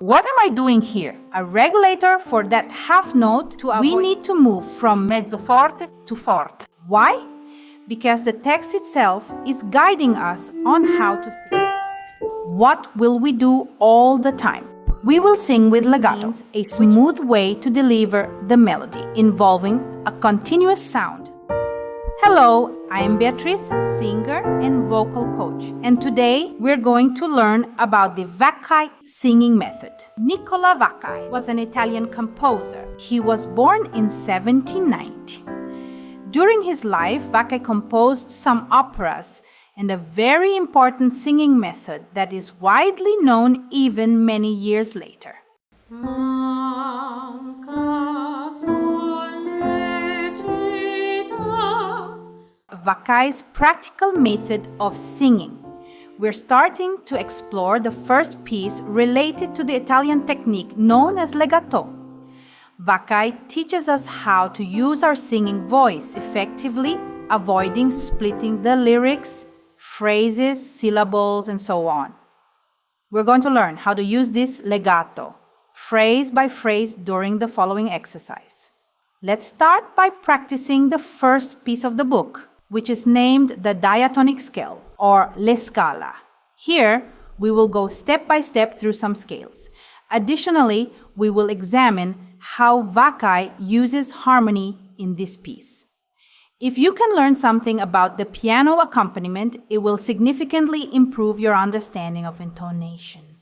What am I doing here? A regulator for that half note to avoid. We need to move from mezzo forte to forte. Why? Because the text itself is guiding us on how to sing. What will we do all the time? We will sing with legato, a smooth way to deliver the melody, involving a continuous sound. Hello, I am Beatriz, singer and vocal coach, and today we're going to learn about the Vaccai singing method. Nicola Vaccai was an Italian composer. He was born in 1790. During his life, Vaccai composed some operas and a very important singing method that is widely known even many years later. Vaccai's practical method of singing. We're starting to explore the first piece related to the Italian technique known as legato. Vaccai teaches us how to use our singing voice effectively, avoiding splitting the lyrics, phrases, syllables, and so on. We're going to learn how to use this legato, phrase by phrase, during the following exercise. Let's start by practicing the first piece of the book, which is named the diatonic scale, or le Scala. Here, we will go step by step through some scales. Additionally, we will examine how Vaccai uses harmony in this piece. If you can learn something about the piano accompaniment, it will significantly improve your understanding of intonation.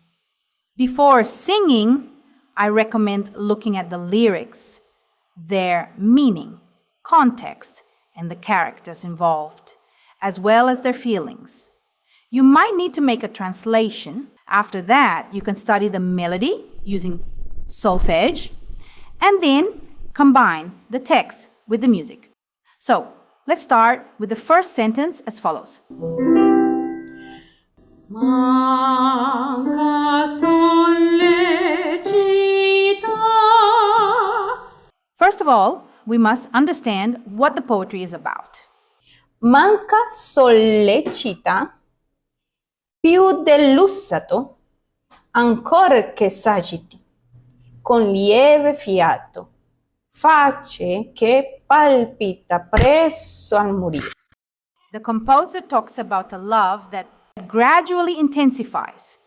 Before singing, I recommend looking at the lyrics, their meaning, context, and the characters involved, as well as their feelings. You might need to make a translation. After that, you can study the melody using solfege, and then combine the text with the music. So, let's start with the first sentence as follows. First of all, we must understand what the poetry is about. Manca sollecita più dell'ussato, ancor che s'agiti, con lieve fiato, face che palpita presso al morire. The composer talks about a love that gradually intensifies,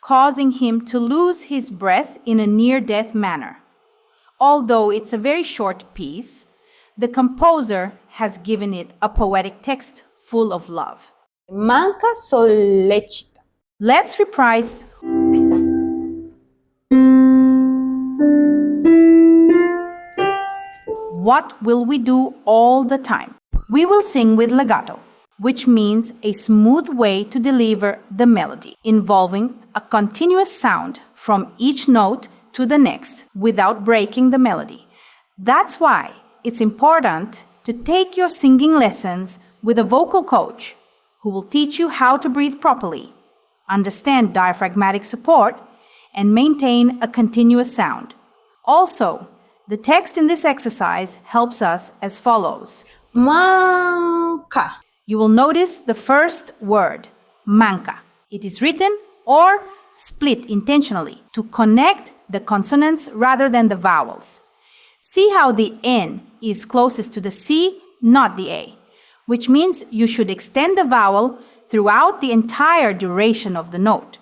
causing him to lose his breath in a near-death manner. Although it's a very short piece, the composer has given it a poetic text full of love. Manca sollecita. Let's reprise. What will we do all the time? We will sing with legato, which means a smooth way to deliver the melody, involving a continuous sound from each note to the next without breaking the melody. That's why it's important to take your singing lessons with a vocal coach who will teach you how to breathe properly, understand diaphragmatic support, and maintain a continuous sound. Also, the text in this exercise helps us as follows. Manca. You will notice the first word, manca. It is written or split intentionally to connect the consonants rather than the vowels. See how the N is closest to the C, not the A, which means you should extend the vowel throughout the entire duration of the note.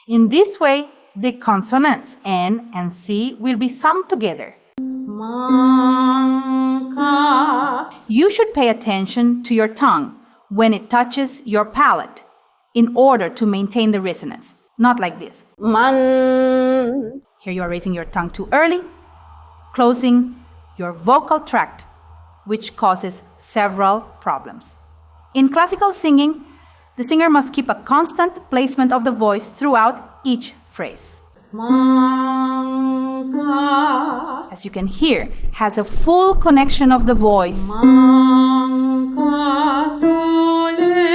In this way, the consonants N and C will be sung together. Manca. You should pay attention to your tongue when it touches your palate in order to maintain the resonance. Not like this. Man. Here you are raising your tongue too early, closing your vocal tract, which causes several problems. In classical singing, the singer must keep a constant placement of the voice throughout each phrase. Manca. As you can hear, has a full connection of the voice. Manca sollecita.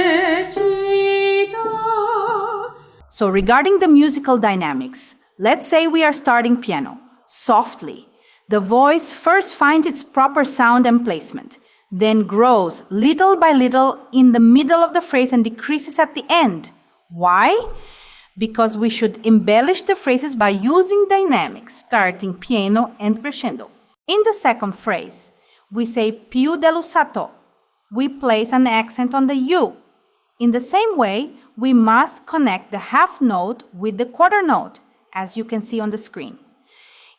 So regarding the musical dynamics, let's say we are starting piano. Softly, the voice first finds its proper sound and placement, then grows little by little in the middle of the phrase and decreases at the end. Why? because we should embellish the phrases by using dynamics, starting piano and crescendo. In the second phrase, we say più dell'usato. We place an accent on the U. In the same way, we must connect the half note with the quarter note, as you can see on the screen.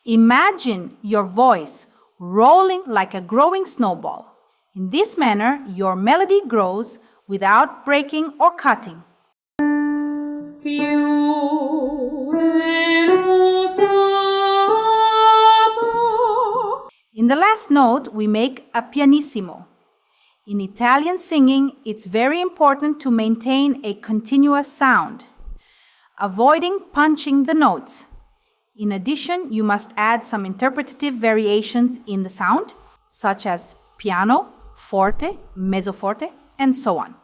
Imagine your voice rolling like a growing snowball. In this manner, your melody grows without breaking or cutting. In the last note, we make a pianissimo. In Italian singing, it's very important to maintain a continuous sound, avoiding punching the notes. In addition, you must add some interpretative variations in the sound, such as piano, forte, mezzo forte, and so on.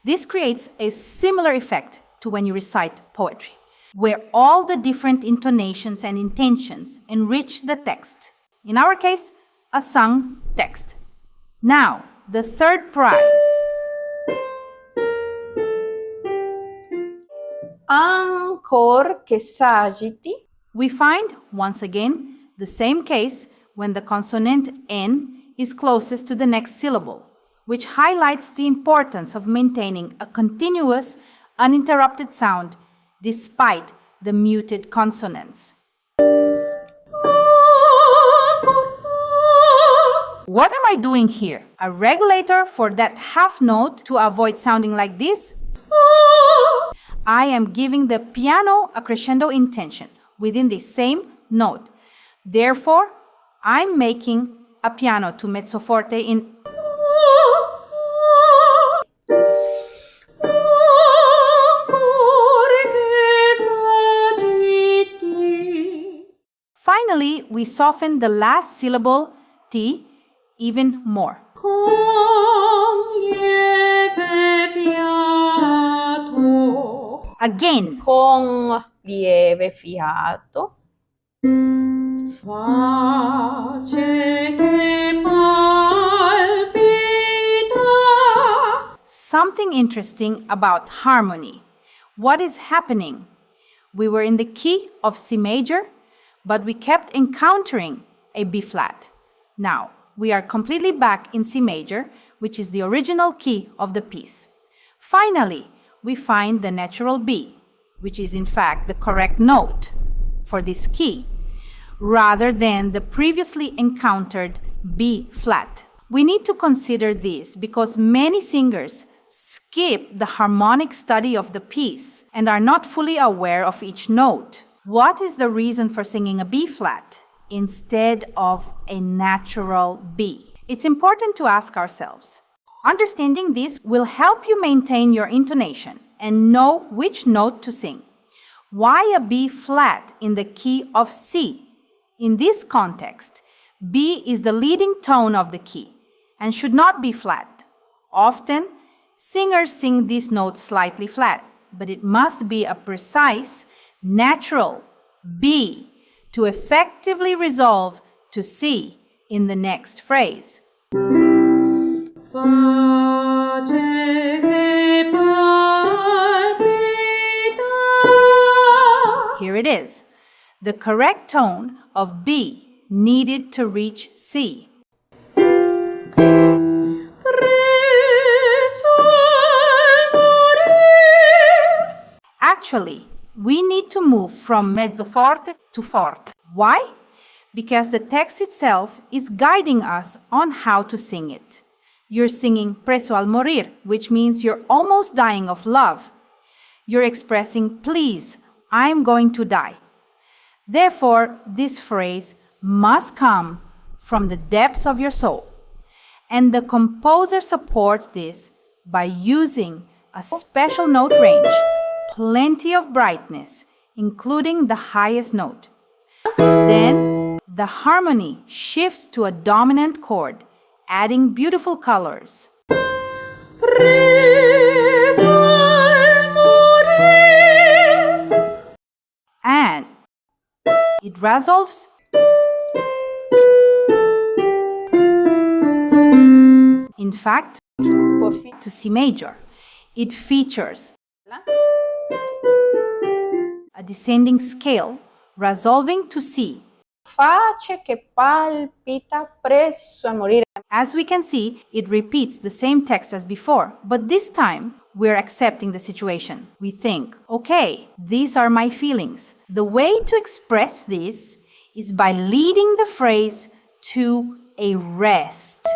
This creates a similar effect to when you recite poetry, where all the different intonations and intentions enrich the text. In our case, a sung text. Now, the third prize. Ancor che s'agiti. We find, once again, the same case when the consonant N is closest to the next syllable, which highlights the importance of maintaining a continuous, uninterrupted sound despite the muted consonants. What am I doing here? A regulator for that half note to avoid sounding like this? I am giving the piano a crescendo intention within the same note. Therefore, I'm making a piano to mezzo forte in. Finally, we soften the last syllable, T, even more. Again. Con lieve fiato. Something interesting about harmony. What is happening? We were in the key of C major, but we kept encountering a B flat. Now, we are completely back in C major, which is the original key of the piece. Finally, we find the natural B, which is in fact the correct note for this key, rather than the previously encountered B flat. We need to consider this because many singers skip the harmonic study of the piece and are not fully aware of each note. What is the reason for singing a B flat instead of a natural B? It's important to ask ourselves. Understanding this will help you maintain your intonation and know which note to sing. Why a B flat in the key of C? In this context, B is the leading tone of the key and should not be flat. Often, singers sing this note slightly flat, but it must be a precise, natural B to effectively resolve to C in the next phrase. Here it is. The correct tone of B needed to reach C. Actually, we need to move from mezzo forte to forte. Why? Because the text itself is guiding us on how to sing it. You're singing preso al morir, which means you're almost dying of love. You're expressing, please, I'm going to die. Therefore, this phrase must come from the depths of your soul. And the composer supports this by using a special note range, plenty of brightness, including the highest note. Then, the harmony shifts to a dominant chord, adding beautiful colors. And it resolves in fact to C major. It features a descending scale, resolving to C. Face che palpita presso a morire. As we can see, it repeats the same text as before, but this time we're accepting the situation. We think, okay, these are my feelings. The way to express this is by leading the phrase to a rest.